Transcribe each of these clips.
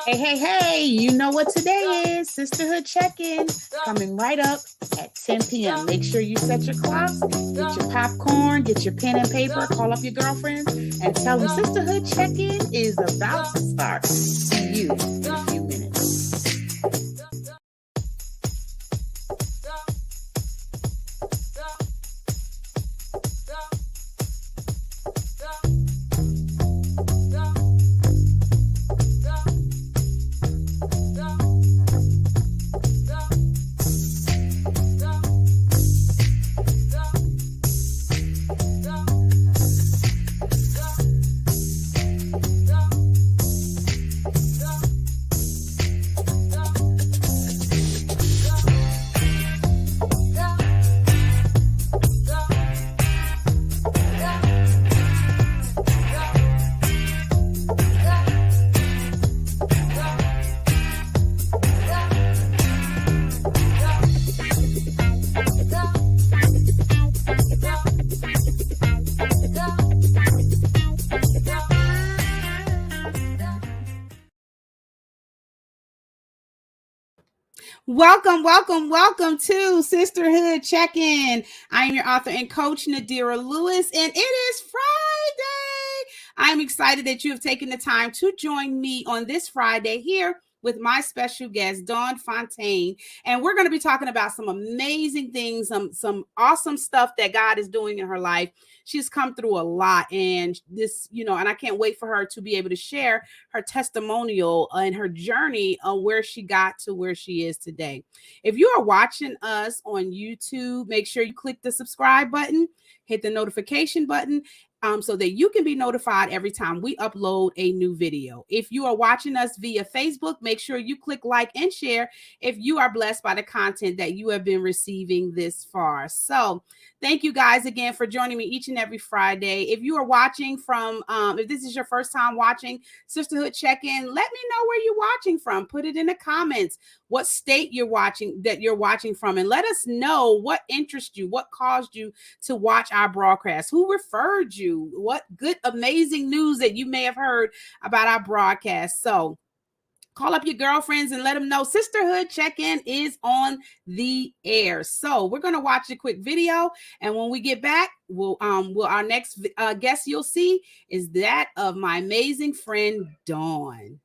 Hey, you know what today is. Sisterhood Check-in coming right up at 10 p.m. Make sure you set your clocks, get your popcorn, get your pen and paper, call up your girlfriends, and tell them Sisterhood Check-in is about to start. See you in a few minutes. Welcome to Sisterhood Check-in. I'm your author and coach, Nadira Lewis, and it is Friday. I'm excited that you have taken the time to join me on this Friday here with my special guest, Dawn Fontaine. And we're going to be talking about some amazing things, some awesome stuff that God is doing in her life. She's come through a lot, and and I can't wait for her to be able to share her testimonial and her journey on where she got to where she is today. If you are watching us on YouTube, make sure you click the subscribe button, hit the notification button, so that you can be notified every time we upload a new video. If you are watching us via Facebook, make sure you click like and share if you are blessed by the content that you have been receiving this far. So thank you guys again for joining me each and every Friday. If you are watching from, if this is your first time watching Sisterhood Check-in, let me know where you're watching from. Put it in the comments, what state you're watching from, and let us know what interests you, what caused you to watch our broadcast, who referred you, what good, amazing news that you may have heard about our broadcast. So call up your girlfriends and let them know Sisterhood Check-in is on the air. So we're going to watch a quick video, and when we get back, our next guest you'll see is that of my amazing friend Dawn.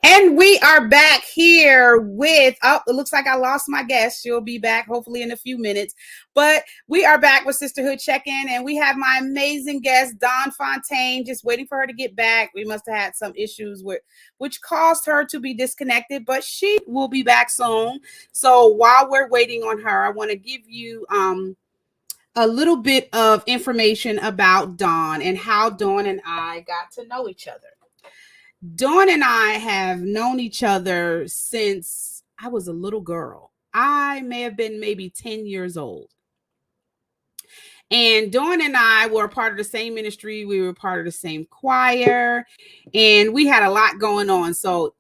And we are back here with, it looks like I lost my guest. She'll be back hopefully in a few minutes. But we are back with Sisterhood Check-in, and we have my amazing guest, Dawn Fontaine, just waiting for her to get back. We must have had some issues which caused her to be disconnected, but she will be back soon. So while we're waiting on her, I want to give you a little bit of information about Dawn and how Dawn and I got to know each other. Dawn and I have known each other since I was a little girl. I may have been maybe 10 years old. And Dawn and I were part of the same ministry. We were part of the same choir, and we had a lot going on. So,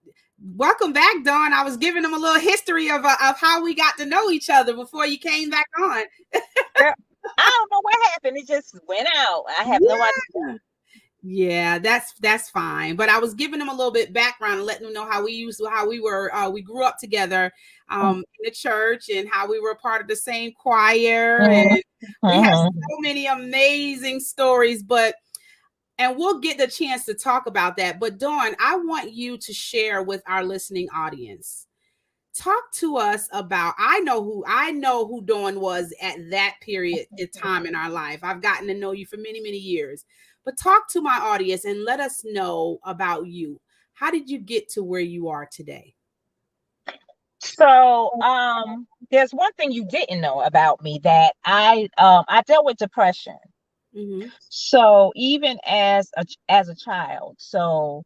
welcome back, Dawn. I was giving them a little history of how we got to know each other before you came back on. Girl, I don't know what happened. It just went out. I have no idea. Yeah, that's fine. But I was giving them a little bit background and letting them know how we were we grew up together in the church, and how we were a part of the same choir, and we have so many amazing stories. And we'll get the chance to talk about that. But Dawn, I want you to share with our listening audience. Talk to us about, I know who Dawn was at that period of time in our life. I've gotten to know you for many, many years. But talk to my audience and let us know about you. How did you get to where you are today? So, there's one thing you didn't know about me, that I dealt with depression. Mm-hmm. So even as a child, so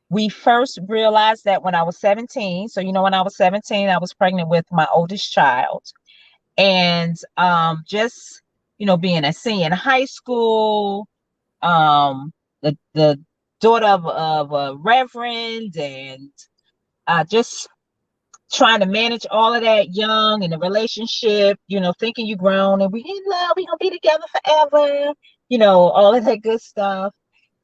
we first realized that when I was 17. So, when I was 17, I was pregnant with my oldest child. And just, being a senior in high school, the daughter of a reverend, and just trying to manage all of that young in a relationship, thinking you grown and we in love, we gonna be together forever, all of that good stuff.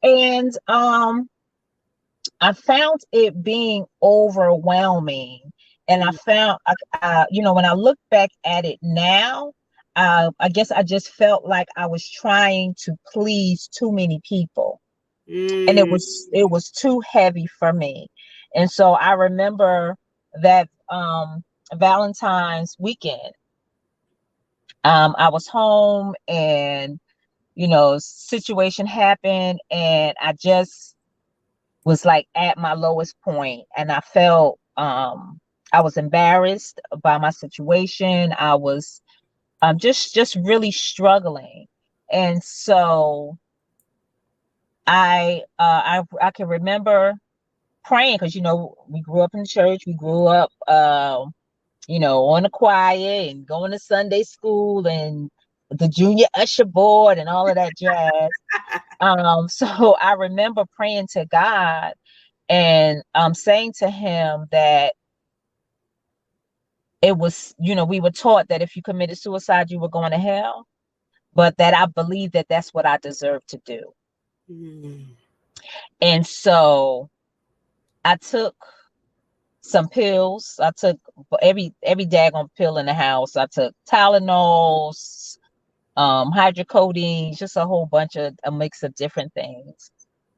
And I found it being overwhelming. And I found, when I look back at it now, I guess I just felt like I was trying to please too many people, and it was too heavy for me. And so I remember that Valentine's weekend, I was home, and situation happened, and I just was like at my lowest point, and I was embarrassed by my situation. I was just really struggling. And so I can remember praying, because we grew up in church, we grew up on the choir and going to Sunday school and the junior usher board and all of that jazz. So I remember praying to God, and saying to him that it was, we were taught that if you committed suicide, you were going to hell, but that I believe that that's what I deserve to do. And so I took some pills. I took every daggone pill in the house. I took Tylenols, hydrocodone, just a whole bunch of a mix of different things.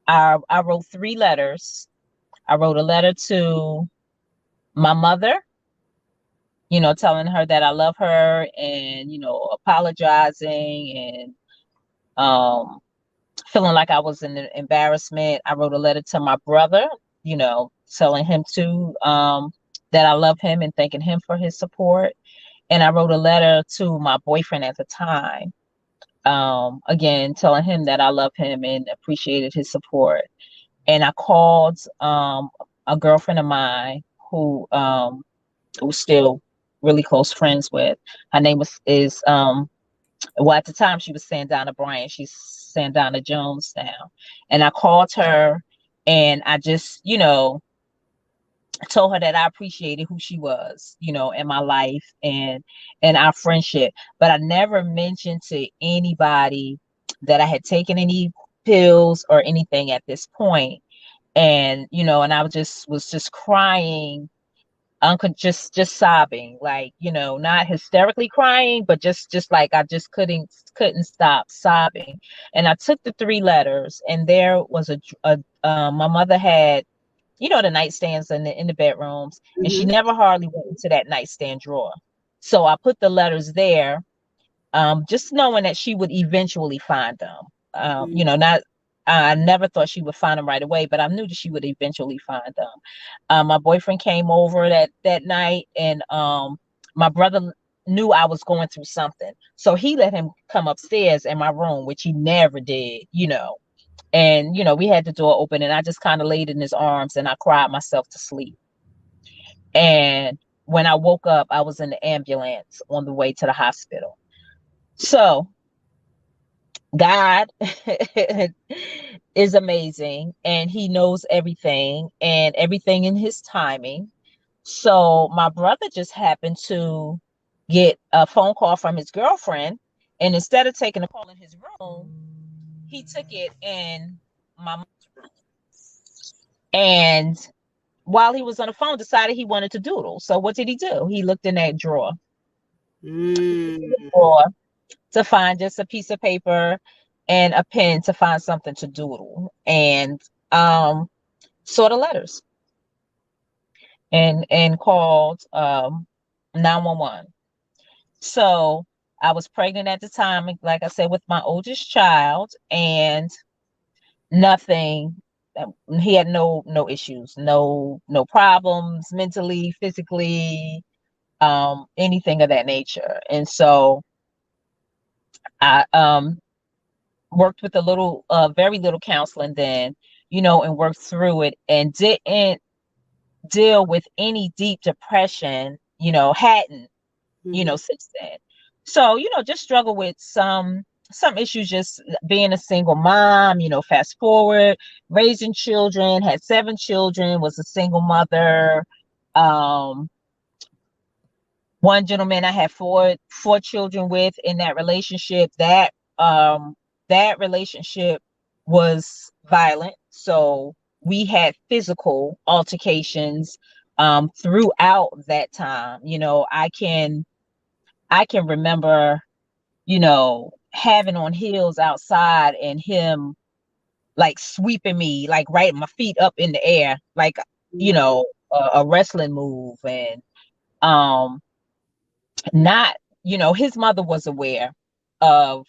I wrote 3 letters. I wrote a letter to my mother, telling her that I love her, and, apologizing, and feeling like I was in an embarrassment. I wrote a letter to my brother, telling him that I love him and thanking him for his support. And I wrote a letter to my boyfriend at the time, again, telling him that I love him and appreciated his support. And I called a girlfriend of mine who was still really close friends with. Her name is well, at the time she was Sandana Bryant. She's Sandana Jones now. And I called her, and I just, told her that I appreciated who she was, in my life, and our friendship. But I never mentioned to anybody that I had taken any pills or anything at this point. And, and I was just crying, just sobbing, like, not hysterically crying, but just like I just couldn't stop sobbing. And I took the 3 letters, and there was my mother had, the nightstands in the bedrooms, and she never hardly went into that nightstand drawer. So I put the letters there, just knowing that she would eventually find them. Not I never thought she would find them right away, but I knew that she would eventually find them. My boyfriend came over that night, and my brother knew I was going through something, so he let him come upstairs in my room, which he never did. And, we had the door open, and I just kind of laid in his arms and I cried myself to sleep. And when I woke up, I was in the ambulance on the way to the hospital. So God is amazing, and he knows everything and everything in his timing. So my brother just happened to get a phone call from his girlfriend, and instead of taking the call in his room, he took it in my mom's room. And while he was on the phone, decided he wanted to doodle. So what did he do? He looked in that drawer, Mm. drawer to find just a piece of paper and a pen to find something to doodle, and saw the letters and called 911. So I was pregnant at the time, like I said, with my oldest child, and nothing. He had no issues, no problems mentally, physically, anything of that nature. And so I worked with a little, very little counseling then, and worked through it, and didn't deal with any deep depression, hadn't, Mm-hmm. since then. So, just struggle with some issues, just being a single mom, fast forward, raising children, had 7 children, was a single mother. Um, One gentleman I had four children with in that relationship, that relationship was violent. So we had physical altercations throughout that time. I can remember, having on heels outside and him like sweeping me, like right, my feet up in the air, like, a wrestling move. And um not, his mother was aware of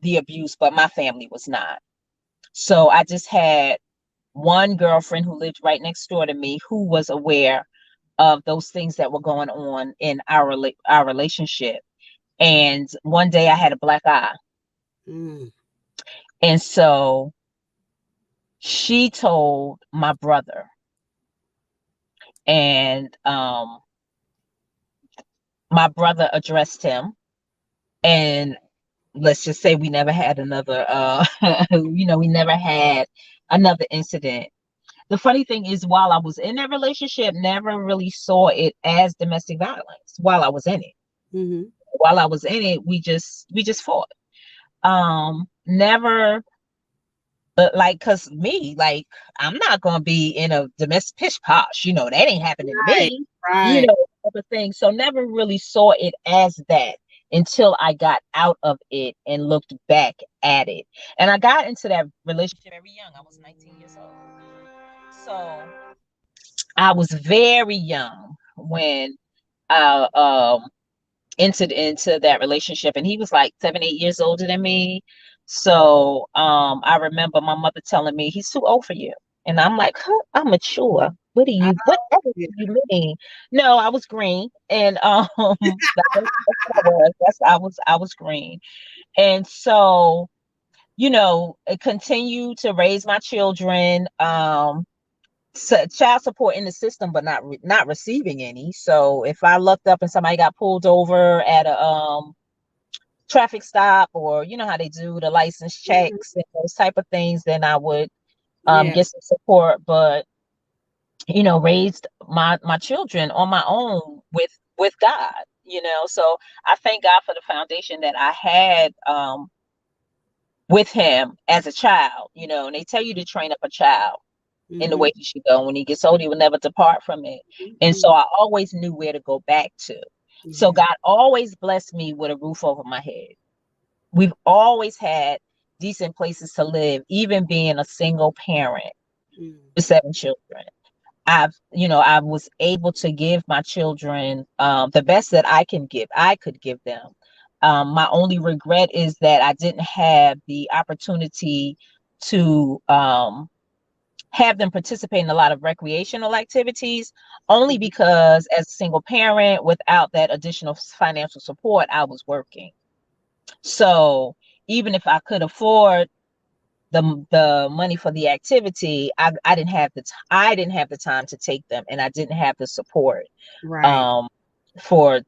the abuse, but my family was not. So I just had one girlfriend who lived right next door to me who was aware of those things that were going on in our relationship. And one day I had a black eye. Mm. And so she told my brother, and my brother addressed him, and let's just say we never had another we never had another incident. The funny thing is, while I was in that relationship, never really saw it as domestic violence. While I was in it, Mm-hmm. we just fought. Never, like, cause me, like, I'm not gonna be in a domestic pish posh, that ain't happening to Right. me, Right. type of thing. So never really saw it as that until I got out of it and looked back at it. And I got into that relationship very young. I was 19 years old. So I was very young when I entered into that relationship, and he was like 7, 8 years older than me. So I remember my mother telling me, he's too old for you. And I'm like, huh, I'm mature. Oh, Whatever yeah. do you mean? No, I was green. And that's what I was. I was green. And so, I continued to raise my children. Child support in the system, but not receiving any. So if I looked up and somebody got pulled over at a traffic stop, or how they do the license Mhm. checks and those type of things, then I would Yeah. get some support. But raised my children on my own with God. So I thank God for the foundation that I had with him as a child. And they tell you to train up a child in the Mm-hmm. way he should go. When he gets old, he will never depart from it. And Mm-hmm. so I always knew where to go back to. So Yeah. God always blessed me with a roof over my head. We've always had decent places to live, even being a single parent Mm. with 7 children. I was able to give my children the best that I could give them. My only regret is that I didn't have the opportunity to have them participate in a lot of recreational activities, only because as a single parent, without that additional financial support, I was working. So even if I could afford the money for the activity, I didn't have I didn't have the time to take them, and I didn't have the support Right. um for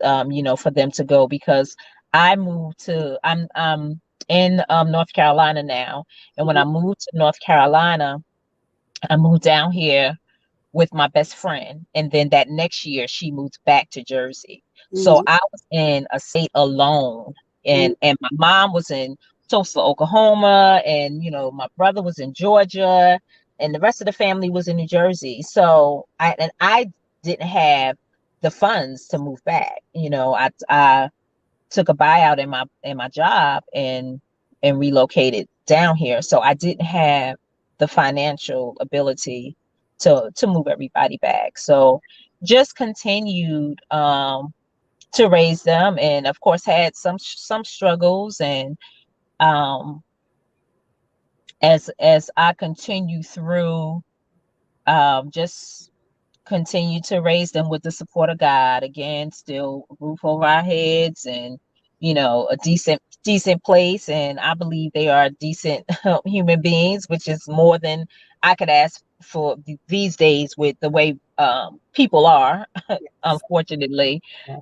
for them to go, because I'm in North Carolina now. And when Mhm. I moved to North Carolina, I moved down here with my best friend. And then that next year she moved back to Jersey. So Mhm. I was in a state alone, Mhm. and my mom was in Tulsa, Oklahoma, and my brother was in Georgia, and the rest of the family was in New Jersey. So I didn't have the funds to move back. I took a buyout in my job and relocated down here. So I didn't have the financial ability to move everybody back. So just continued to raise them, and of course had some struggles. And um as I continue through, just continue to raise them with the support of God. Again, still roof over our heads, and a decent place. And I believe they are decent human beings, which is more than I could ask for these days with the way people are. Yes. Unfortunately, Yes.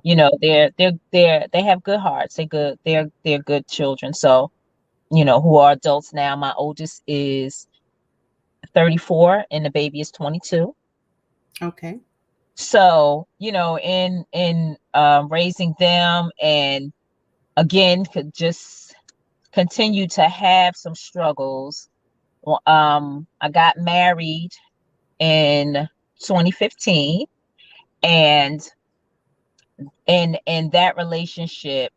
they have good hearts. They're good children. So, who are adults now. My oldest is 34 and the baby is 22. Okay. So, in raising them, and again, could just continue to have some struggles. Well, I got married in 2015, and in that relationship,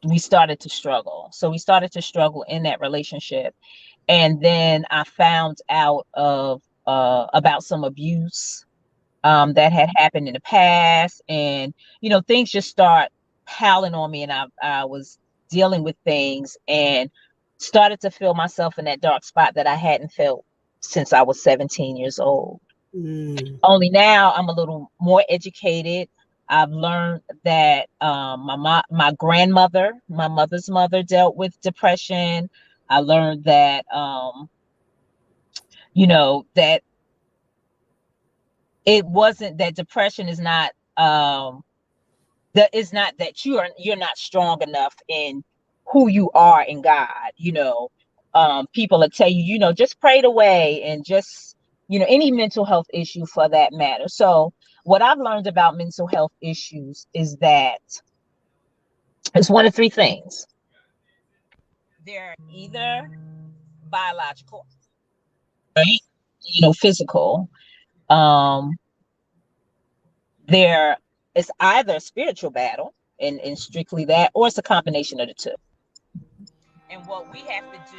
we started to struggle. So we started to struggle in that relationship, and then I found out of about some abuse that had happened in the past. And things just start piling on me, and I was dealing with things, and started to feel myself in that dark spot that I hadn't felt since I was 17 years old. Mm. Only now I'm a little more educated. I've learned that my grandmother, my mother's mother, dealt with depression. I learned that that it wasn't that depression is not that it's not that you're not strong enough in who you are in God. People will tell you, just pray it away, and just any mental health issue for that matter. So what I've learned about mental health issues is that it's one of three things. They're either biological, right? Physical. um there is either a spiritual battle, and strictly that, or it's a combination of the two. And what we have to do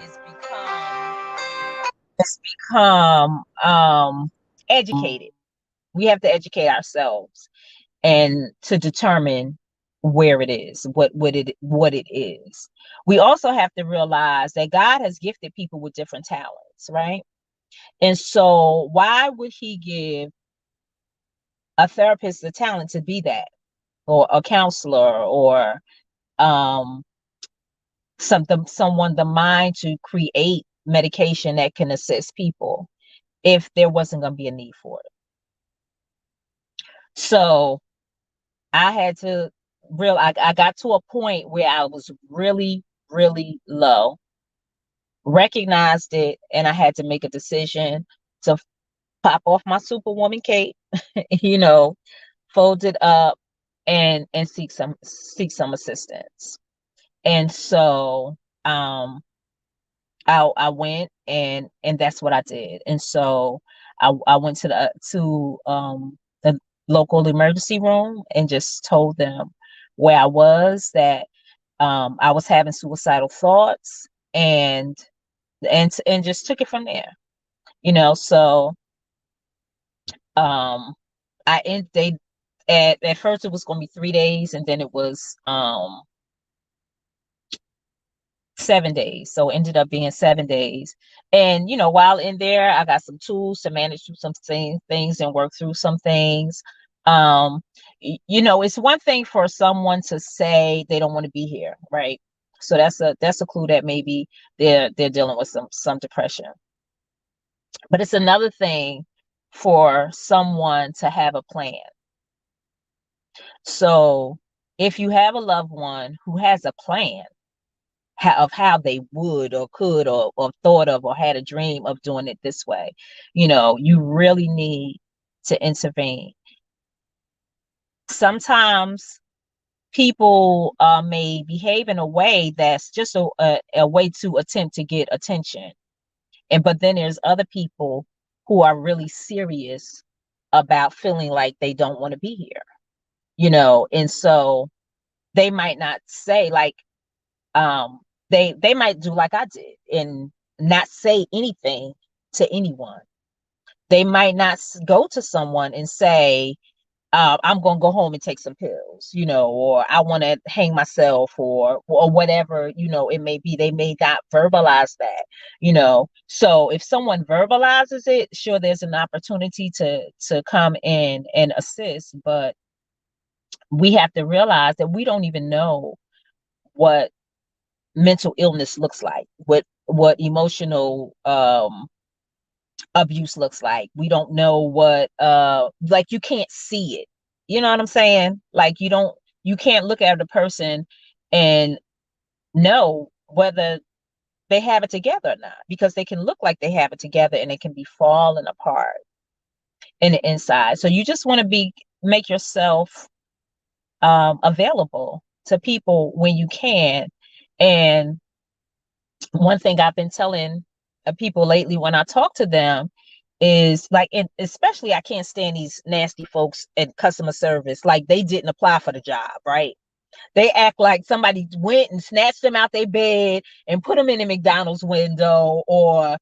is become educated. We have to educate ourselves, and to determine where it is, what it is. We also have to realize that God has gifted people with different talents, right? And so why would he give a therapist the talent to be that, or a counselor, or um someone the mind to create medication that can assist people, if there wasn't going to be a need for it? So I had to I got to a point where I was really, really low, recognized it, and I had to make a decision to pop off my superwoman cape, you know, fold it up, and seek some assistance. And so I went, and that's what I did. And so I went to the local emergency room, and just told them where I was, that I was having suicidal thoughts, and just took it from there. So um I end they at first it was going to be 3 days, and then it was 7 days. So it ended up being 7 days. And while in there, I got some tools to manage through some things and work through some things. It's one thing for someone to say they don't want to be here, right? So that's a clue that maybe they're dealing with some depression. But it's another thing for someone to have a plan. So if you have a loved one who has a plan of how they would or could or thought of or had a dream of doing it this way, you really need to intervene. Sometimes people may behave in a way that's just a way to attempt to get attention. But then there's other people who are really serious about feeling like they don't want to be here, and so they might not say, like, they might do like I did and not say anything to anyone. They might not go to someone and say, I'm going to go home and take some pills, or I want to hang myself, or whatever, it may be. They may not verbalize that, So if someone verbalizes it, sure, there's an opportunity to come in and assist. But we have to realize that we don't even know what mental illness looks like, what emotional abuse looks like. We don't know what like, you can't see it. You know what I'm saying? Like, you can't look at a person and know whether they have it together or not, because they can look like they have it together and it can be falling apart in the inside. So you just want to make yourself available to people when you can. And one thing I've been telling people lately when I talk to them is, like, and especially, I can't stand these nasty folks in customer service. Like, they didn't apply for the job, right? They act like somebody went and snatched them out their bed and put them in a McDonald's window or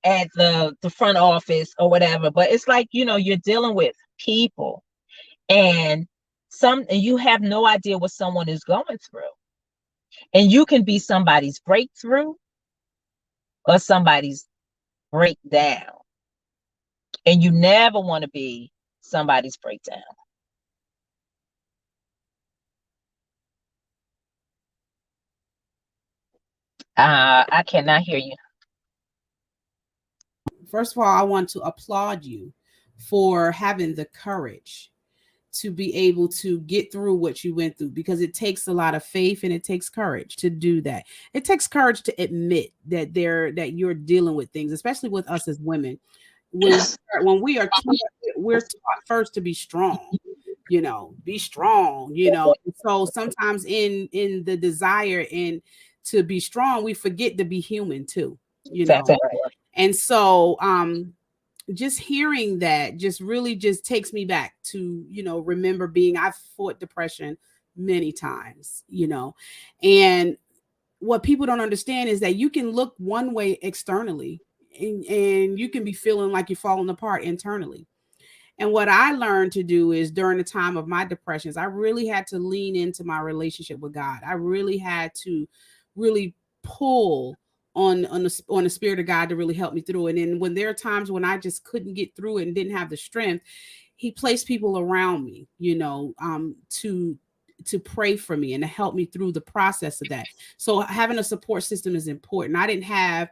at the front office or whatever. But it's like, you're dealing with people, and you have no idea what someone is going through. And you can be somebody's breakthrough or somebody's breakdown. And you never want to be somebody's breakdown. I cannot hear you. First of all, I want to applaud you for having the courage to be able to get through what you went through, because it takes a lot of faith and it takes courage to do that. It takes courage to admit that you're dealing with things, especially with us as women. When we are taught, we're taught first to be strong, be strong, so sometimes in the desire and to be strong, we forget to be human too, Exactly. and so just hearing that just really just takes me back to, remember I've fought depression many times, and what people don't understand is that you can look one way externally and you can be feeling like you're falling apart internally. And what I learned to do is, during the time of my depressions, I really had to lean into my relationship with God. I really had to really pull on the spirit of God to really help me through it. And when there are times when I just couldn't get through it and didn't have the strength, He placed people around me, to pray for me and to help me through the process of that. So having a support system is important. I didn't have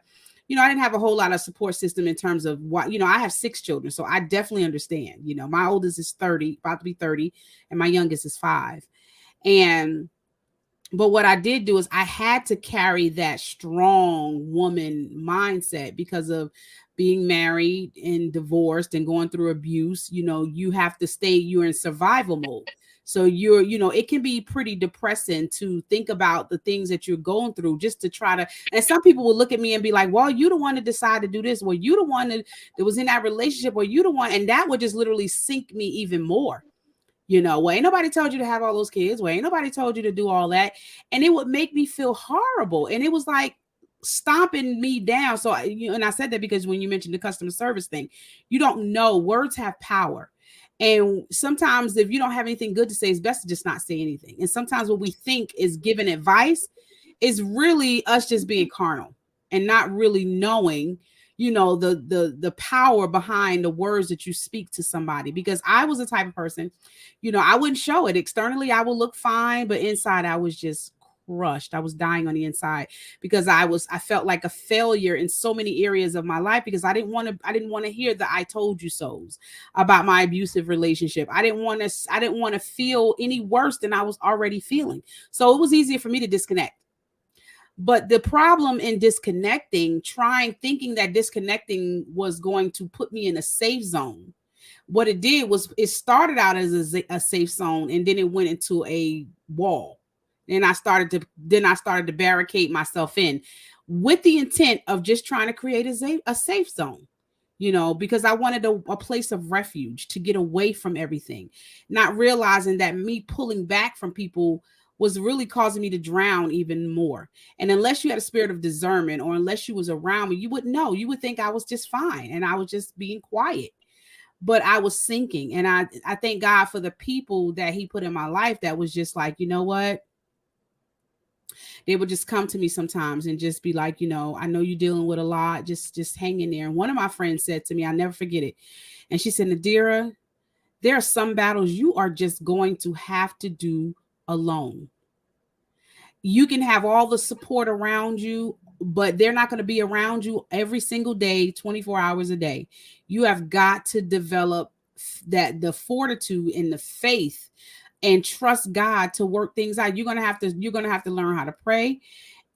a whole lot of support system in terms of what, I have 6 children. So I definitely understand, my oldest is 30, about to be 30, and my youngest is 5. But what I did do is I had to carry that strong woman mindset because of being married and divorced and going through abuse. You have to you're in survival mode. So it can be pretty depressing to think about the things that you're going through, just to try to, and some people will look at me and be like, well, you the one to decide to do this. Well, you the one that was in that relationship, or you the one, and that would just literally sink me even more. Well, ain't nobody told you to have all those kids. Well, ain't nobody told you to do all that. And it would make me feel horrible. And it was like stomping me down. So, and I said that because when you mentioned the customer service thing, you don't know, words have power. And sometimes if you don't have anything good to say, it's best to just not say anything. And sometimes what we think is giving advice is really us just being carnal and not really knowing, the power behind the words that you speak to somebody. Because I was the type of person, I wouldn't show it externally. I would look fine, but inside I was just crushed. I was dying on the inside because I felt like a failure in so many areas of my life because I didn't want to hear the I told you so's about my abusive relationship. I didn't want to feel any worse than I was already feeling. So it was easier for me to disconnect. But the problem in disconnecting, thinking that disconnecting was going to put me in a safe zone, what it did was it started out as a safe zone and then it went into a wall. And I started to barricade myself in with the intent of just trying to create a safe zone, because I wanted a place of refuge to get away from everything, not realizing that me pulling back from people was really causing me to drown even more. And unless you had a spirit of discernment or unless you was around me, you wouldn't know. You would think I was just fine and I was just being quiet, but I was sinking. And I thank God for the people that he put in my life that was just like, you know what? They would just come to me sometimes and just be like, I know you're dealing with a lot. Just hang in there. And one of my friends said to me, I never forget it. And she said, Nadira, there are some battles you are just going to have to do alone. You can have all the support around you, but they're not going to be around you every single day, 24 hours a day. You have got to develop the fortitude and the faith and trust God to work things out. You're going to have to learn how to pray.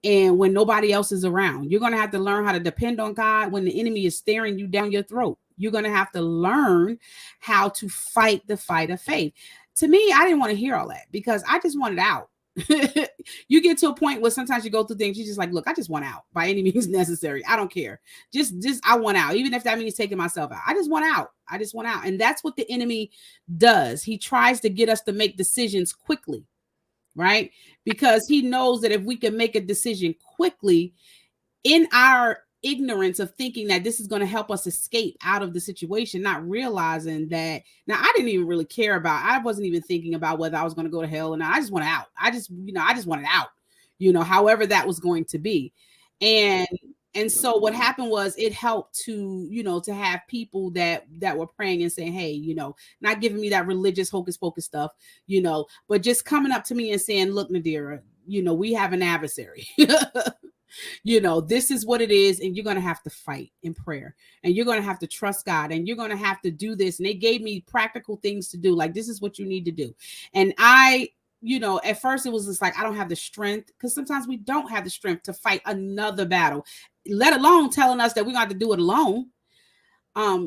And when nobody else is around, you're going to have to learn how to depend on God when the enemy is staring you down your throat. You're going to have to learn how to fight the fight of faith. To me, I didn't want to hear all that because I just wanted out. You get to a point where sometimes you go through things, you're just like, look, I just want out by any means necessary. I don't care. Just I want out, even if that means taking myself out. I just want out. I just want out. And that's what the enemy does. He tries to get us to make decisions quickly, right? Because he knows that if we can make a decision quickly in our ignorance of thinking that this is going to help us escape out of the situation, not realizing that now I didn't even really care about, I wasn't even thinking about whether I was going to go to hell or not. I just wanted out. I just wanted out, however that was going to be. And so what happened was it helped to have people that were praying and saying, hey, not giving me that religious hocus pocus stuff, but just coming up to me and saying, look, Nadira, we have an adversary. This is what it is, and you're going to have to fight in prayer, and you're going to have to trust God, and you're going to have to do this. And they gave me practical things to do, like this is what you need to do. And at first it was just like I don't have the strength, because sometimes we don't have the strength to fight another battle, let alone telling us that we're going to have to do it alone.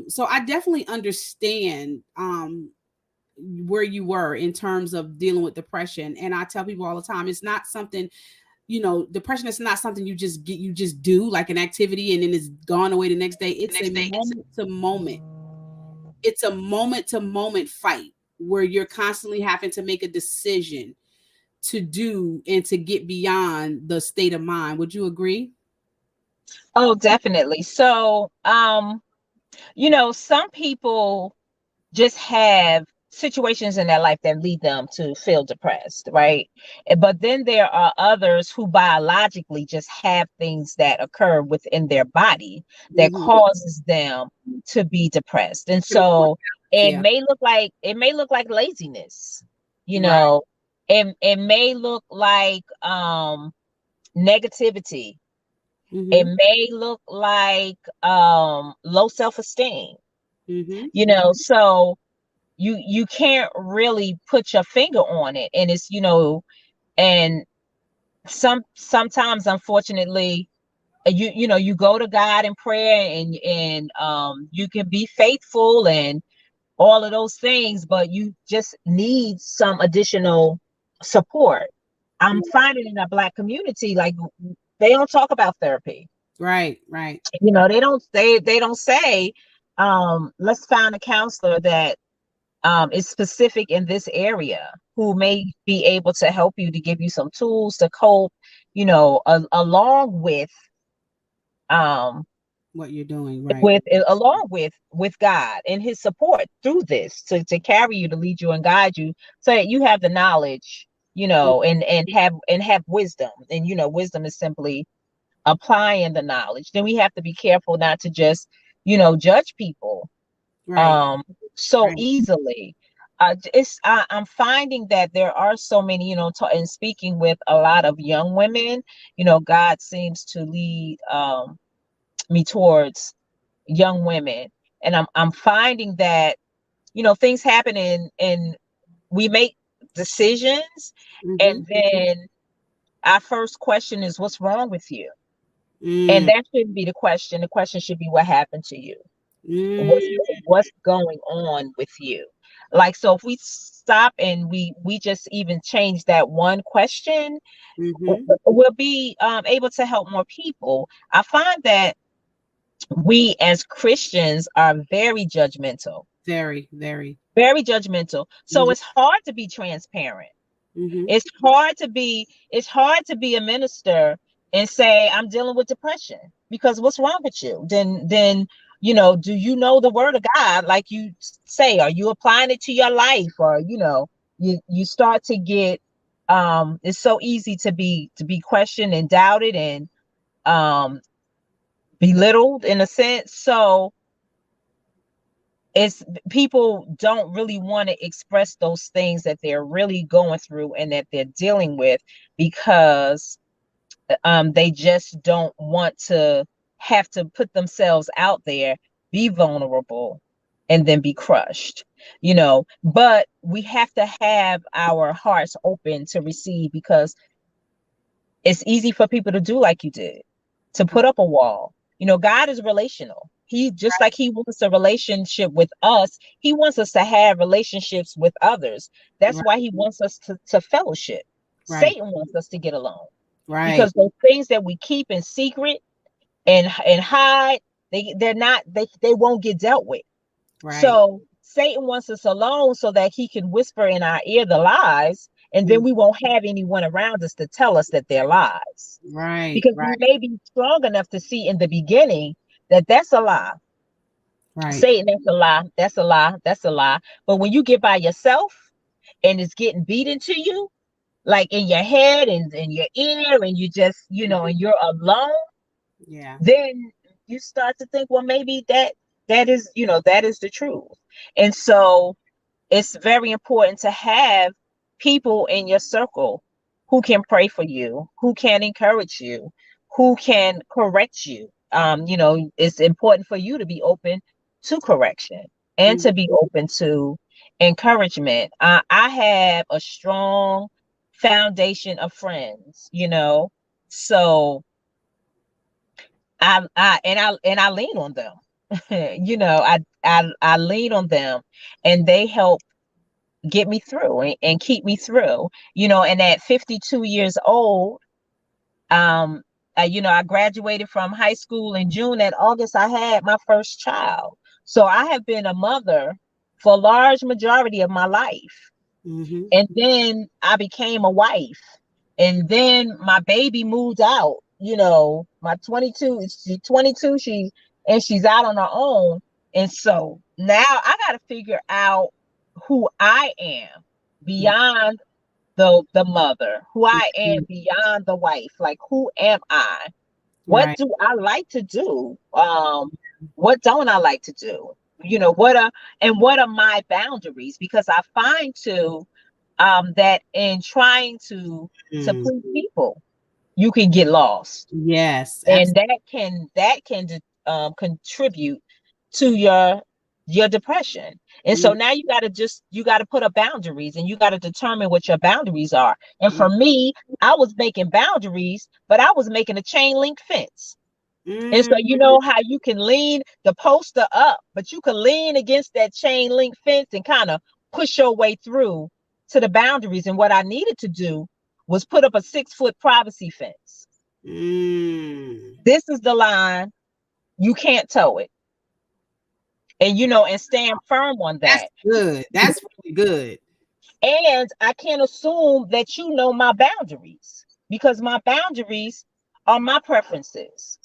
So I definitely understand where you were in terms of dealing with depression. And I tell people all the time, it's not something, depression is not something you just do like an activity and then it's gone away the next day. It's a moment to moment fight where you're constantly having to make a decision to do and to get beyond the state of mind. Would you agree? Oh, definitely. So, some people just have situations in their life that lead them to feel depressed, right? But then there are others who biologically just have things that occur within their body that causes them to be depressed. And so it may look like laziness, Right. it may look like negativity. It may look like low self-esteem. So you can't really put your finger on it. And it's, and sometimes unfortunately you go to God in prayer and you can be faithful and all of those things, but you just need some additional support. I'm finding in our Black community, like they don't talk about therapy. Right. They don't say, let's find a counselor that is specific in this area who may be able to help you, to give you some tools to cope, along with What you're doing, right? along with God and his support through this to carry you, to lead you and guide you, so that you have the knowledge, and have wisdom. And wisdom is simply applying the knowledge. Then we have to be careful not to just judge people Right. so Right. easily. I'm finding that there are so many, and speaking with a lot of young women, God seems to lead me towards young women, and I'm finding that things happen, and we make decisions, Mm-hmm. and then our first question is, what's wrong with you? And Mm, that shouldn't be the question. The question should be, what happened to you? what's mm, what's going on with you? Like, so if we stop and we just even change that one question, mm-hmm. we'll be able to help more people. I find that we as Christians are Very, very. very judgmental, so Mm-hmm. it's hard to be transparent. Mm-hmm. It's hard to be a minister and say, I'm dealing with depression, because what's wrong with you? Then do you know the word of God? Like you say, are you applying it to your life? Or you start to get, it's so easy to be questioned and doubted, and um belittled in a sense. So it's people don't really want to express those things that they're really going through and that they're dealing with, because they just don't want to have to put themselves out there, be vulnerable, and then be crushed. But we have to have our hearts open to receive, because it's easy for people to do like you did, to put up a wall. God is relational. He, just like he wants a relationship with us, he wants us to have relationships with others. That's Right, why he wants us to fellowship. right, Satan wants us to get along, right, because those things that we keep in secret and hide, they won't get dealt with. right. So Satan wants us alone so that he can whisper in our ear the lies, and then Mm, we won't have anyone around us to tell us that they're lies, right, because we right, may be strong enough to see in the beginning that that's a lie. right. Satan, that's a lie, that's a lie, that's a lie. But when you get by yourself and it's getting beat into you, like in your head and in your ear, and you just, and you're alone, Yeah. then you start to think, well, maybe that is the truth. And so it's very important to have people in your circle who can pray for you, who can encourage you, who can correct you. It's important for you to be open to correction and Mm, to be open to encouragement. I have a strong foundation of friends, so I lean on them. I lean on them, and they help get me through and keep me through. And at 52 years old, I graduated from high school in June. And August, I had my first child. So I have been a mother for a large majority of my life. mm-hmm. And then I became a wife. And then my baby moved out. My 22, she's 22, she's out on her own. And so now I got to figure out who I am beyond the mother, who I am Mm, beyond the wife. Like, who am I? What right. do I like to do? What don't I like to do? What are my boundaries? Because I find too, that in trying to Mm, please people, you can get lost, yes, and absolutely. that can contribute to your depression. And so now you got to put up boundaries, and you got to determine what your boundaries are. And for me, I was making boundaries, but I was making a chain link fence. And so, Mm, you know how you can lean the poster up, but you can lean against that chain link fence and kind of push your way through to the boundaries. And what I needed to do was put up a 6-foot privacy fence. mm. This is the line. You can't toe it. And stand firm on That's that. good. That's really good. And I can't assume that you know my boundaries, because my boundaries are my preferences.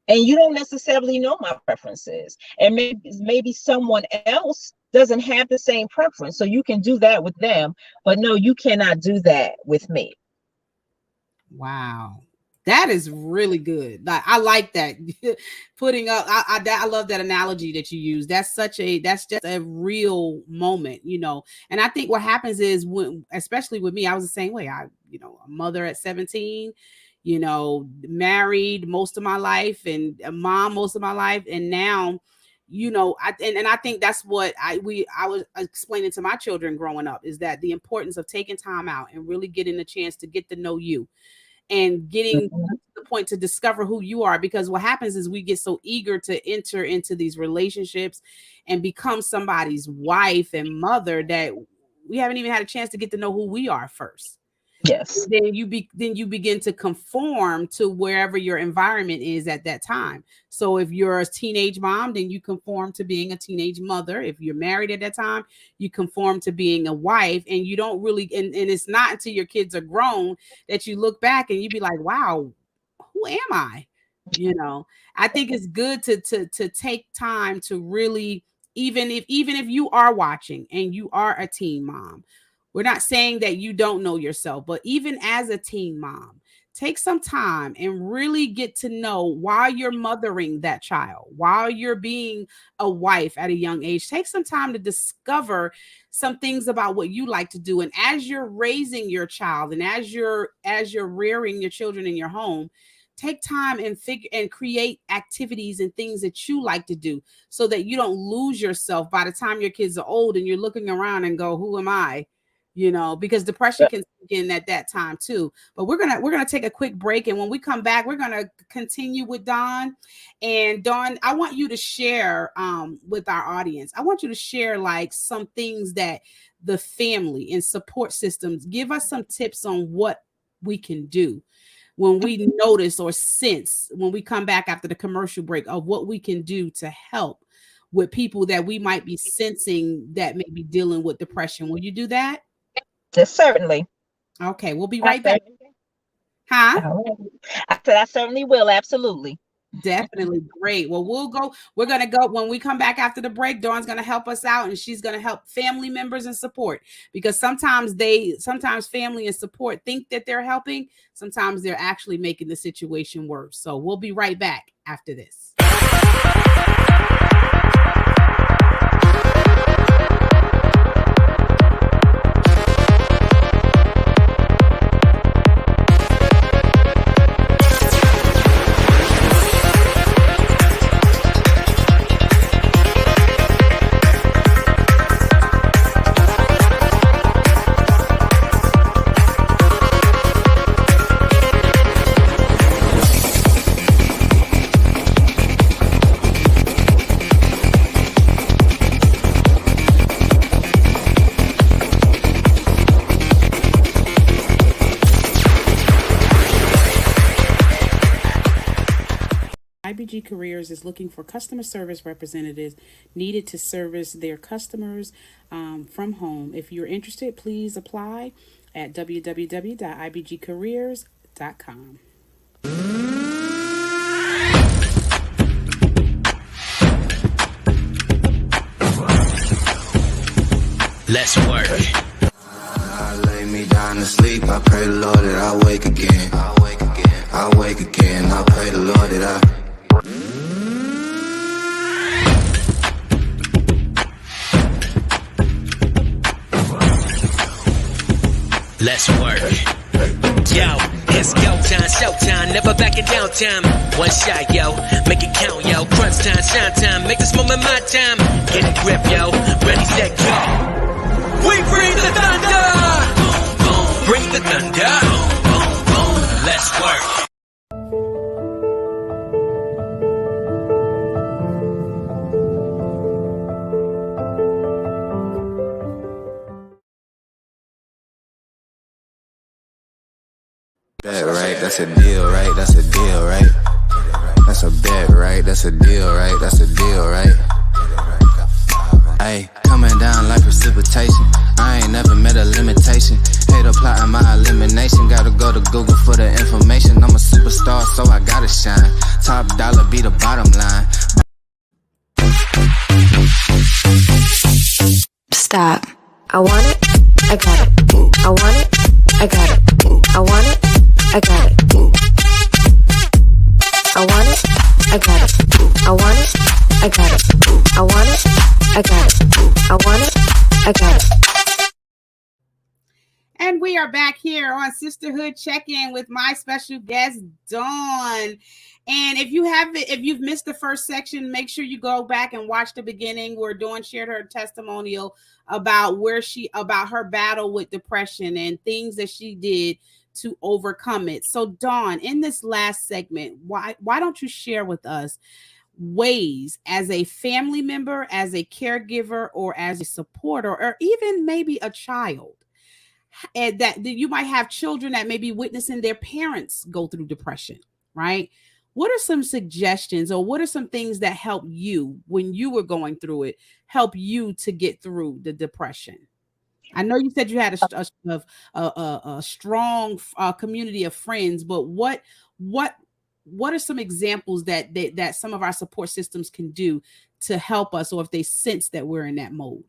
And you don't necessarily know my preferences. And maybe someone else doesn't have the same preference. So you can do that with them, but no, you cannot do that with me. Wow. That is really good. Like, I like that. Putting up, I love that analogy that you use. That's just a real moment, you know. And I think what happens is when, especially with me, I was the same way. A mother at 17, you know, married most of my life and a mom most of my life. And now, you know, I think that's what I was explaining to my children growing up, is that the importance of taking time out and really getting a chance to get to know you and getting to the point to discover who you are. Because what happens is we get so eager to enter into these relationships and become somebody's wife and mother that we haven't even had a chance to get to know who we are first. Yes. Then you begin to conform to wherever your environment is at that time. So if you're a teenage mom, then you conform to being a teenage mother. If you're married at that time, you conform to being a wife. And you don't really, and it's not until your kids are grown that you look back and you be like, wow, who am I? You know, I think it's good to take time to really, even if you are watching and you are a teen mom, we're not saying that you don't know yourself, but even as a teen mom, take some time and really get to know while you're mothering that child, while you're being a wife at a young age. Take some time to discover some things about what you like to do. And as you're raising your child and as you're rearing your children in your home, take time and create activities and things that you like to do so that you don't lose yourself by the time your kids are old and you're looking around and go, who am I? You know, because depression can sink in at that time too. But we're gonna take a quick break, and when we come back, we're gonna continue with Dawn. And Dawn, I want you to share with our audience. I want you to share like some things that the family and support systems give us, some tips on what we can do when we notice or sense, when we come back after the commercial break, of what we can do to help with people that we might be sensing that may be dealing with depression. Will you do that? Yes, certainly. Okay, we'll be right back. Huh? I said I certainly will. Absolutely. Definitely. Great. Well, we're going to go when we come back after the break. Dawn's going to help us out, and she's going to help family members and support, because sometimes family and support think that they're helping. Sometimes they're actually making the situation worse. So we'll be right back after this. IBG Careers is looking for customer service representatives needed to service their customers from home. If you're interested, please apply at www.ibgcareers.com. Let's work. I lay me down to sleep. I pray the Lord that I wake again. I wake again. I pray the Lord that I. Let's work. Yo, it's go time, showtime, never backing down time. One shot, yo, make it count, yo. Crunch time, shine time, make this moment my time. Get a grip, yo, ready, set, go. We bring the thunder. Bring the thunder. Let's work. Bet, right? That's a deal, right? That's a deal, right? That's a bet, right? That's a deal, right? That's a deal, right? Ayy, coming down like precipitation. I ain't never met a limitation. Hate plotting my elimination. Gotta go to Google for the information. I'm a superstar, so I gotta shine. Top dollar be the bottom line. Stop. I want it. I got it. I want it. I got it. I want it. I got it. I got it. I want it. I got it. I want it. I got it. And we are back here on Sisterhood Check-In with my special guest, Dawn. And if you've missed the first section, make sure you go back and watch the beginning where Dawn shared her testimonial about about her battle with depression and things that she did to overcome it. So Dawn, in this last segment, why don't you share with us ways as a family member, as a caregiver, or as a supporter, or even maybe a child, and that you might have children that may be witnessing their parents go through depression, right? What are some suggestions, or what are some things that help you when you were going through it, help you to get through the depression? I know you said you had a strong community of friends, but what are some examples that some of our support systems can do to help us, or if they sense that we're in that mode?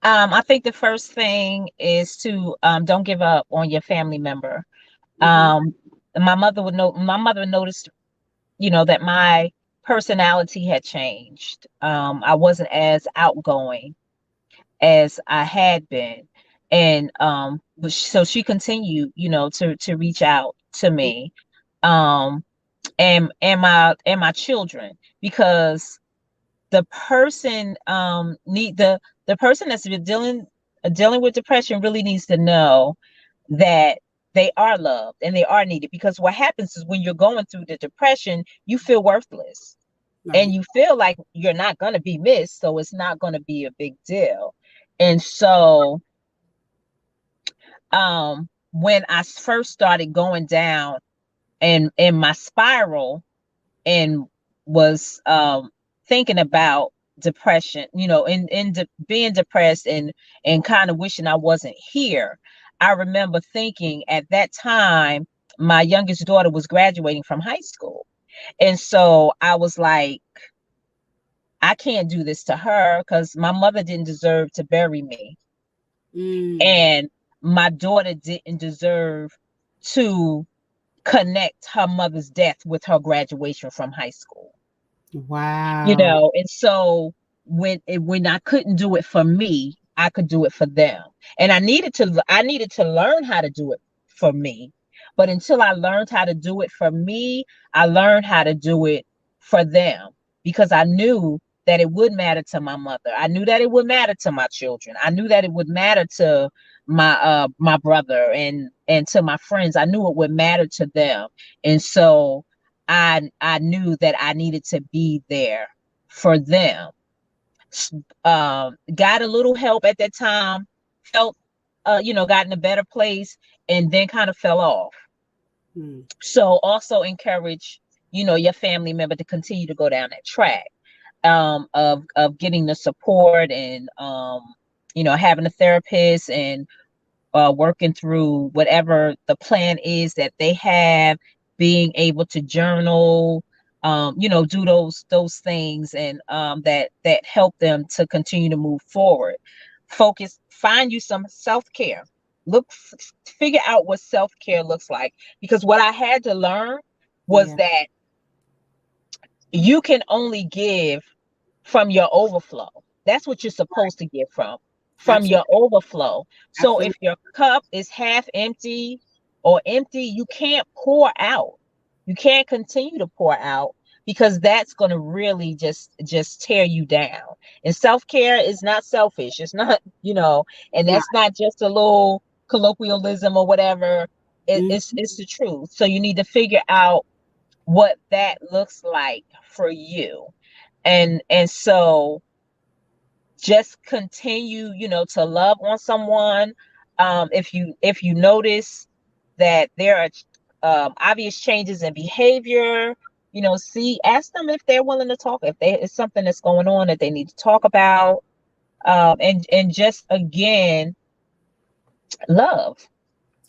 I think the first thing is to don't give up on your family member. My mother noticed, that my personality had changed. I wasn't as outgoing as I had been. And so she continued, to reach out to me, and my children, because the person the person that's been dealing with depression really needs to know that they are loved and they are needed. Because what happens is, when you're going through the depression, you feel worthless, and you feel like you're not going to be missed, so it's not going to be a big deal. And so when I first started going down and in my spiral, and was thinking about depression, being depressed and kind of wishing I wasn't here, I remember thinking at that time my youngest daughter was graduating from high school. And so I was like, I can't do this to her, because my mother didn't deserve to bury me. And my daughter didn't deserve to connect her mother's death with her graduation from high school. Wow. And so when I couldn't do it for me, I could do it for them. And I needed to learn how to do it for me. But until I learned how to do it for me, I learned how to do it for them, because I knew that it would matter to my mother. I knew that it would matter to my children. I knew that it would matter to my brother and to my friends. I knew it would matter to them. And so I knew that I needed to be there for them. Got a little help at that time, felt got in a better place, and then kind of fell off. So also encourage your family member to continue to go down that track of getting the support, and having a therapist, and working through whatever the plan is that they have, being able to journal, do those things, and that help them to continue to move forward. Find you some self-care. Figure out what self-care looks like, because what I had to learn was that you can only give from your overflow. That's what you're supposed to give from your overflow. So if your cup is half empty or empty, you can't pour out. You can't continue to pour out, because that's going to really just tear you down. And self-care is not selfish. It's not, and that's not just a little colloquialism or whatever. It's the truth. So you need to figure out what that looks like for you. And so just continue, to love on someone. If you notice that there are obvious changes in behavior, ask them if they're willing to talk, if it's something that's going on that they need to talk about. And just, again, love.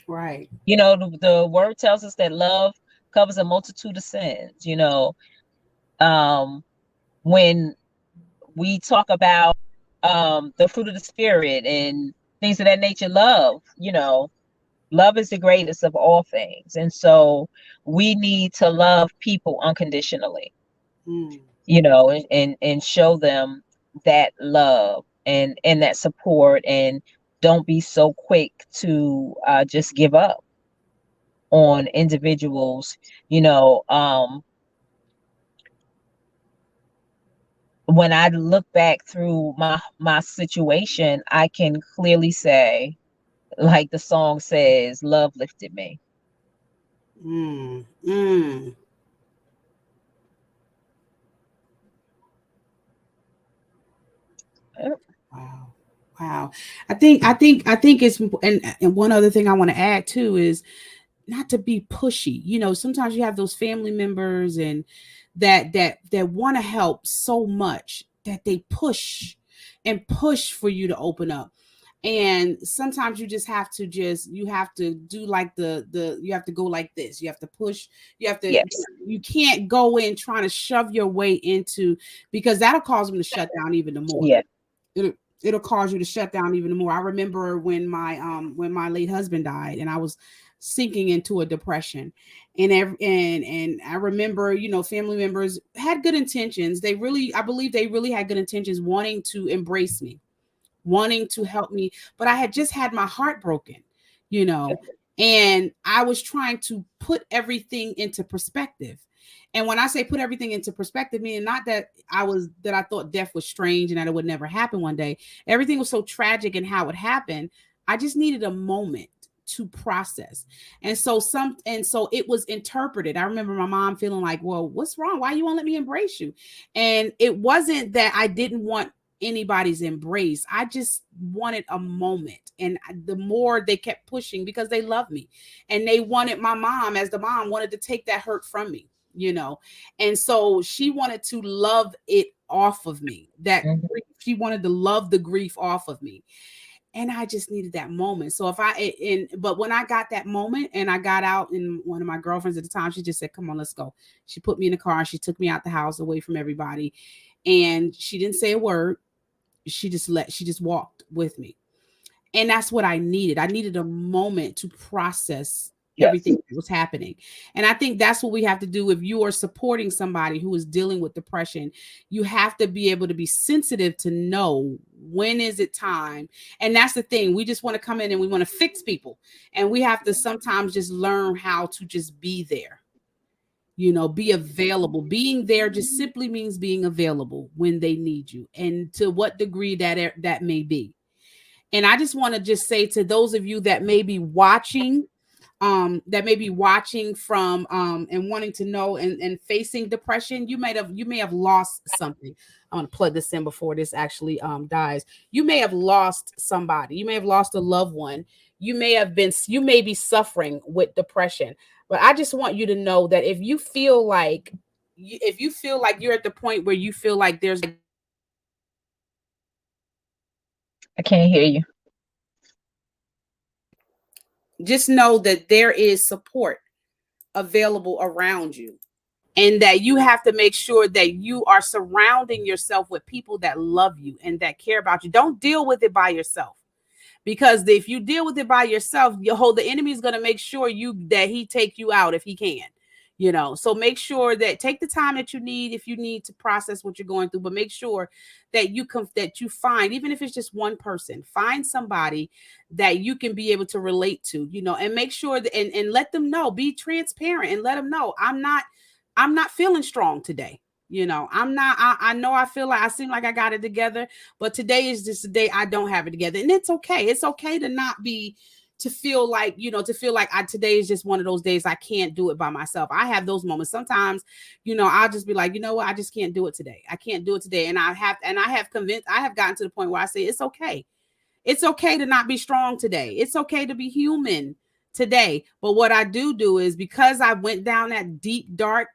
Right. The word tells us that love covers a multitude of sins. When we talk about the fruit of the spirit and things of that nature, love is the greatest of all things. And so we need to love people unconditionally. and show them that love and that support, and don't be so quick to just give up on individuals. you know um when I look back through my situation, I can clearly say, like the song says, love lifted me. Mm, mm. Yep. Wow. Wow. I think it's, and one other thing I want to add too is not to be pushy. Sometimes you have those family members and that want to help so much that they push and push for you to open up. And sometimes you just have to you have to do like the you have to go like this. You have to push, you have to Yes. you can't go in trying to shove your way into, because that'll cause them to shut down even more. Yeah. It'll cause you to shut down even more. I remember when my late husband died and I was sinking into a depression. And I remember, family members had good intentions. I believe they really had good intentions, wanting to embrace me, wanting to help me, but I had just had my heart broken, you know, and I was trying to put everything into perspective. And when I say put everything into perspective, meaning not that I thought death was strange and that it would never happen one day. Everything was so tragic in how it happened. I just needed a moment to process. And so it was interpreted. I remember my mom feeling like, well, what's wrong? Why you won't let me embrace you? And it wasn't that I didn't want anybody's embrace. I just wanted a moment. And the more they kept pushing, because they love me and they wanted, my mom, as the mom, wanted to take that hurt from me. And so she wanted to love it off of me. Mhm. She wanted to love the grief off of me. And I just needed that moment. So but when I got that moment and I got out, and one of my girlfriends at the time, she just said, come on, let's go. She put me in the car and she took me out the house away from everybody. And she didn't say a word. She just walked with me. And that's what I needed. I needed a moment to process Yes. everything that was happening. And I think that's what we have to do. If you are supporting somebody who is dealing with depression, you have to be able to be sensitive to know when is it time. And that's the thing. We just want to come in and we want to fix people. And we have to sometimes just learn how to just be there. Be available. Being there just simply means being available when they need you, and to what degree that may be. And I just want to just say to those of you that may be watching from and wanting to know and facing depression, you may have lost something. I want to plug this in before this actually dies. You may have lost somebody. You may have lost a loved one. You may be suffering with depression. But I just want you to know that if you feel like you're at the point where you feel like there's, I can't hear you. just know that there is support available around you, and that you have to make sure that you are surrounding yourself with people that love you and that care about you. Don't deal with it by yourself, because if you deal with it by yourself, the enemy is going to make sure that he take you out if he can. So make sure that take the time that you need, if you need to process what you're going through, but make sure that you find, even if it's just one person, find somebody that you can be able to relate to, and make sure that, and let them know, be transparent and let them know, I'm not feeling strong today. I'm not, I know I feel like I seem like I got it together, but today is just a day I don't have it together. And it's okay. It's okay to not be, to feel like, today is just one of those days I can't do it by myself. I have those moments. Sometimes, I'll just be like, you know what? I just can't do it today. I can't do it today. And I have gotten to the point where I say, it's okay. It's okay to not be strong today. It's okay to be human today. But what I do is, because I went down that deep, dark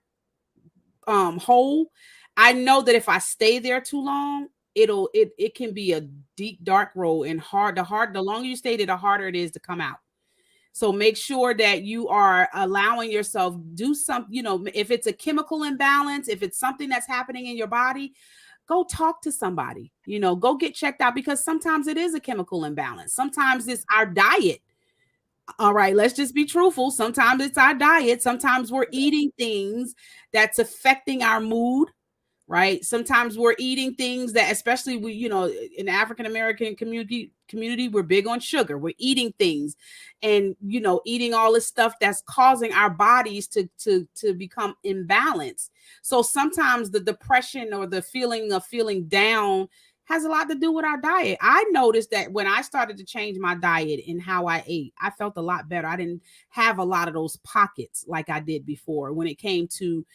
hole, I know that if I stay there too long, it can be a deep dark road, and the longer you stay there, the harder it is to come out. So make sure that you are allowing yourself do some, if it's a chemical imbalance, if it's something that's happening in your body, go talk to somebody, go get checked out, because sometimes it is a chemical imbalance. Sometimes it's our diet. All right, let's just be truthful. Sometimes it's our diet. Sometimes we're eating things that's affecting our mood. right? Sometimes we're eating things that, especially we, in the African American community, we're big on sugar. We're eating things, and eating all this stuff that's causing our bodies to become imbalanced. So sometimes the depression or the feeling of feeling down has a lot to do with our diet. I noticed that when I started to change my diet and how I ate, I felt a lot better. I didn't have a lot of those pockets like I did before when it came to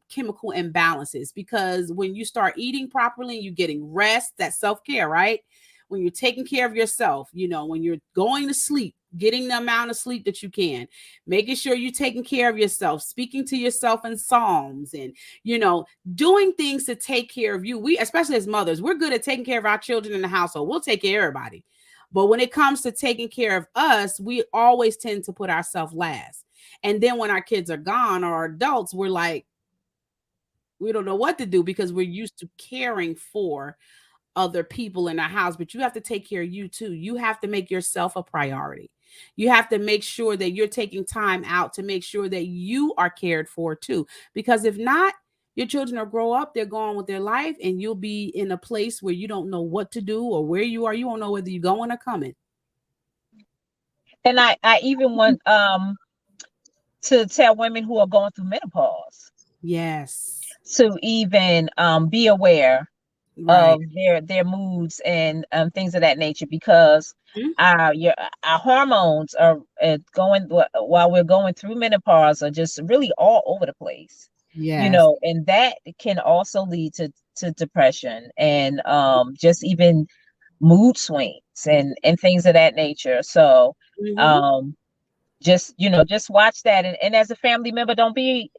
chemical imbalances, because when you start eating properly, you're getting rest, that's self-care, right? When you're taking care of yourself, when you're going to sleep, getting the amount of sleep that you can, making sure you're taking care of yourself, speaking to yourself in psalms, and doing things to take care of you. We, especially as mothers, we're good at taking care of our children in the household. We'll take care of everybody, but when it comes to taking care of us, we always tend to put ourselves last. And then when our kids are gone or adults, we're like, we don't know what to do because we're used to caring for other people in our house. But you have to take care of you too. You have to make yourself a priority. You have to make sure that you're taking time out to make sure that you are cared for too. Because if not, your children will grow up, they're going with their life, and you'll be in a place where you don't know what to do or where you are. You won't know whether you're going or coming. And I even want to tell women who are going through menopause, yes, to even be aware right. of their moods and things of that nature, because Mhm. our hormones are going, while we're going through menopause, are just really all over the place, Yes. and that can also lead to depression and just even mood swings and things of that nature. So Mhm. um just watch that, and as a family member, don't be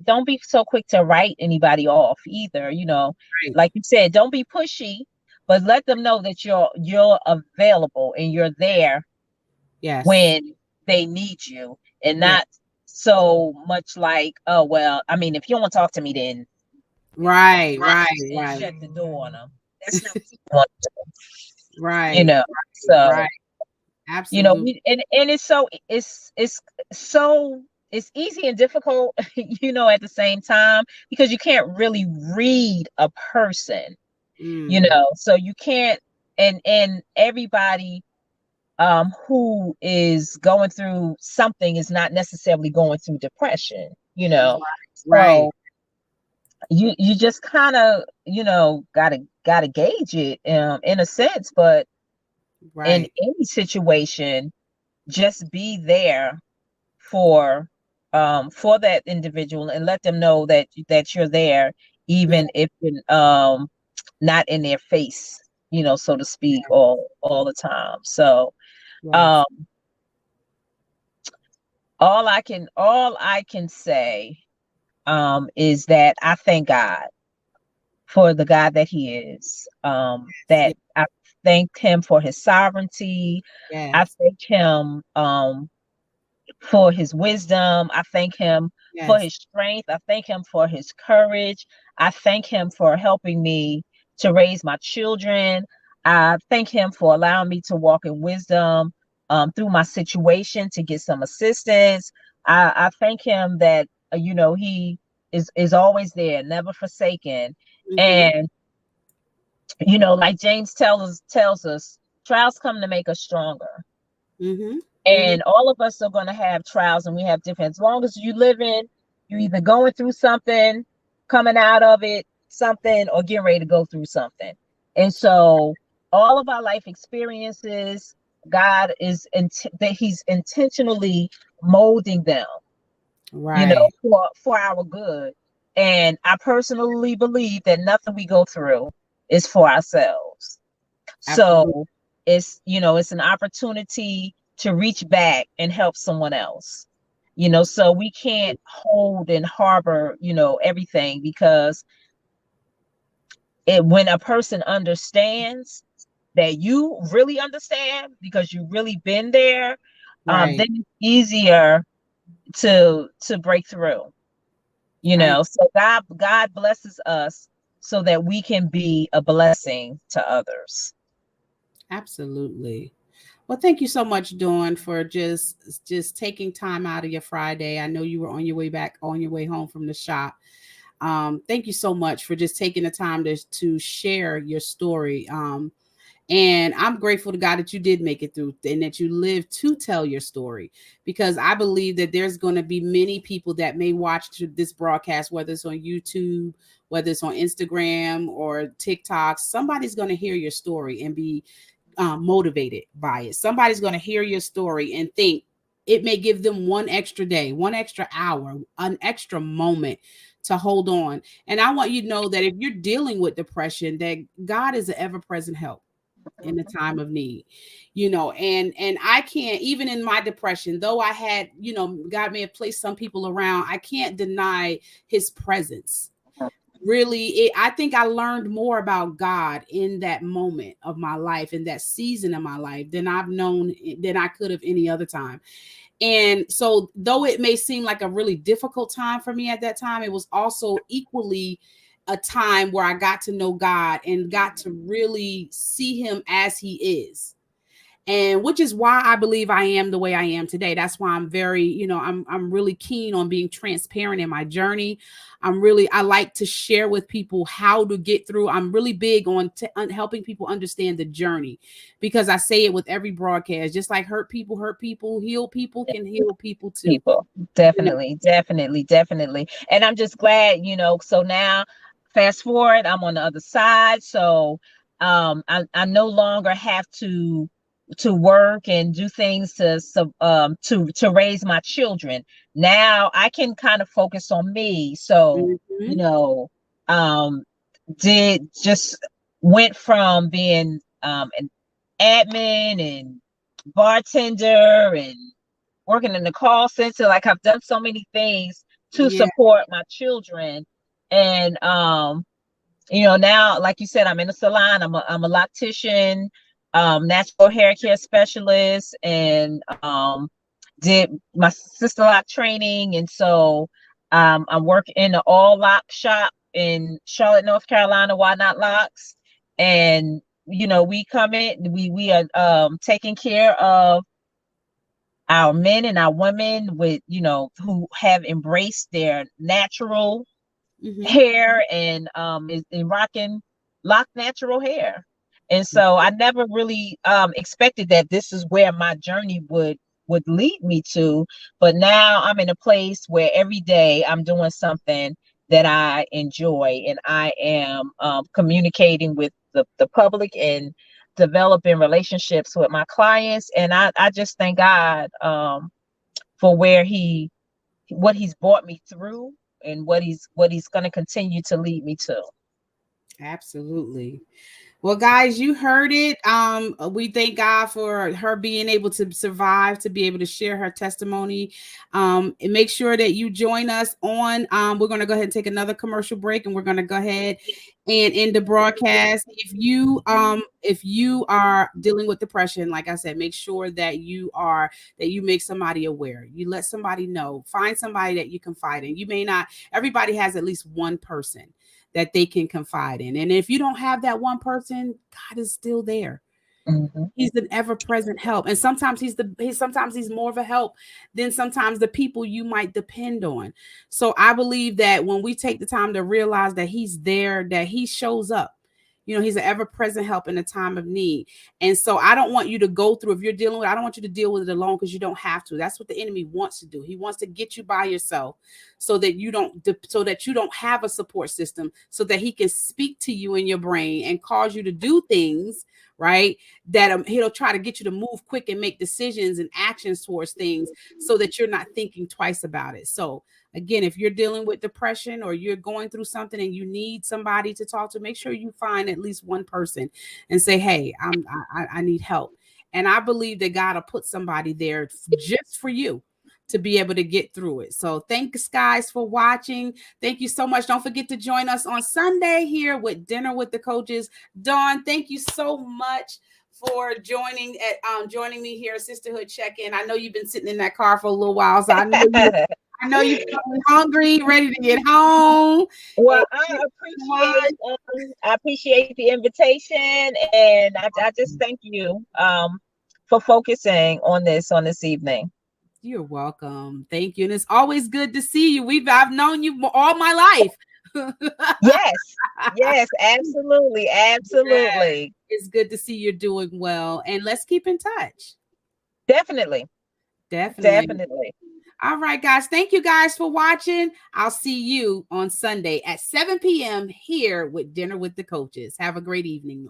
so quick to write anybody off either. Right. Like you said, don't be pushy, but let them know that you're available and you're there Yes. when they need you, and Yeah. not so much like, oh well, I mean, if you don't want to talk to me, then Right. right, Right. and Right. shut the door on them. That's not what you want to do, Right. so Right. Absolutely. and so it's easy and difficult, at the same time, because you can't really read a person, Mm. so you can't, and everybody who is going through something is not necessarily going through depression, Right. so you just kind of, gotta gauge it in a sense, but in Right. any situation, just be there for that individual, and let them know that you're there, Yeah. even if you're not in their face, so to speak, all the time. So Yes. um all I can say is that I thank God for the God that he is, Yes. that I thank him for his sovereignty. I Yes. thank him for his wisdom. I thank him for Yes. his strength. I thank him for his courage. I thank him for helping me to raise my children. I thank him for allowing me to walk in wisdom through my situation, to get some assistance. I thank him that he is always there, never forsaken. Mm-hmm. And like James tells us, trials come to make us stronger. Mm-hmm. Mm-hmm. And all of us are going to have trials, and we have different, as long as you live in, you're either going through something, coming out of it, something, or getting ready to go through something. And so all of our life experiences, God that he's intentionally molding them, Right. for our good. And I personally believe that nothing we go through is for ourselves. Absolutely. So it's an opportunity to reach back and help someone else. So we can't hold and harbor, everything, because when a person understands that you really understand, because you've really been there, Right. then it's easier to break through. I So God blesses us so that we can be a blessing to others. absolutely. Well, thank you so much, Dawn, for just taking time out of your Friday. I know you were on your way back, on your way home from the shop. Thank you so much for just taking the time to share your story. And I'm grateful to God that you did make it through and that you lived to tell your story, because I believe that there's going to be many people that may watch this broadcast, whether it's on YouTube, whether it's on Instagram or TikTok. Somebody's going to hear your story and be motivated by it. Somebody's going to hear your story and think it may give them one extra day, one extra hour, an extra moment to hold on. And I want you to know that if you're dealing with depression, that God is an ever-present help in the time of need, and I can't, even in my depression, though I had, God may have placed some people around, I can't deny his presence. Really, I think I learned more about God in that moment of my life, in that season of my life, than I could have any other time. And so, though it may seem like a really difficult time for me at that time, it was also equally a time where I got to know God and got to really see him as he is. And which is why I believe I am the way I am today. That's why I'm very, I'm really keen on being transparent in my journey. I like to share with people how to get through. I'm really big on helping people understand the journey, because I say it with every broadcast, just like hurt people, heal people can heal people too. People, definitely. And I'm just glad, so now fast forward, I'm on the other side. So I no longer have to work and do things to raise my children. Now I can kind of focus on me. So, did just went from being an admin and bartender and working in the call center. Like, I've done so many things to support my children. And now, like you said, I'm in a salon. I'm a loctician, natural hair care specialist, and did my sister lock training. And so I work in an all lock shop in Charlotte, North Carolina, Why Not Locks. And we come in, we are taking care of our men and our women with, who have embraced their natural hair and is rocking lock natural hair. And so I never really expected that this is where my journey would lead me to. But now I'm in a place where every day I'm doing something that I enjoy, and I am communicating with the public and developing relationships with my clients. And I just thank God for what he's brought me through and what he's going to continue to lead me to. Absolutely. Well, guys, you heard it. We thank God for her being able to survive, to be able to share her testimony. And make sure that you join us on. We're going to go ahead and take another commercial break, and we're going to go ahead and end the broadcast. If you are dealing with depression, like I said, make sure that you make somebody aware. You let somebody know. Find somebody that you confide in. You may not. Everybody has at least one person that they can confide in. And if you don't have that one person, God is still there. Mm-hmm. He's an ever-present help. And sometimes he's more of a help than sometimes the people you might depend on. So I believe that when we take the time to realize that he's there, that he shows up. He's an ever-present help in a time of need. And so I don't want you to go through, if you're dealing with, I don't want you to deal with it alone, because you don't have to. That's what the enemy wants to do. He wants to get you by yourself so that you don't have a support system, so that he can speak to you in your brain and cause you to do things, right? That he'll try to get you to move quick and make decisions and actions towards things so that you're not thinking twice about it. So again, if you're dealing with depression or you're going through something and you need somebody to talk to, make sure you find at least one person and say, hey, I need help. And I believe that God will put somebody there just for you to be able to get through it. So thanks, guys, for watching. Thank you so much. Don't forget to join us on Sunday here with Dinner with the Coaches. Dawn, thank you so much for joining me here at Sisterhood Check-In. I know you've been sitting in that car for a little while, so I know you're hungry, ready to get home. Well, I appreciate the invitation, and I just thank you for focusing on this evening. You're welcome. Thank you. And it's always good to see you. I've known you all my life. Yes. Yes, absolutely. Absolutely. It's good to see you're doing well. And let's keep in touch. Definitely. Definitely. Definitely. All right, guys. Thank you guys for watching. I'll see you on Sunday at 7 p.m. here with Dinner with the Coaches. Have a great evening.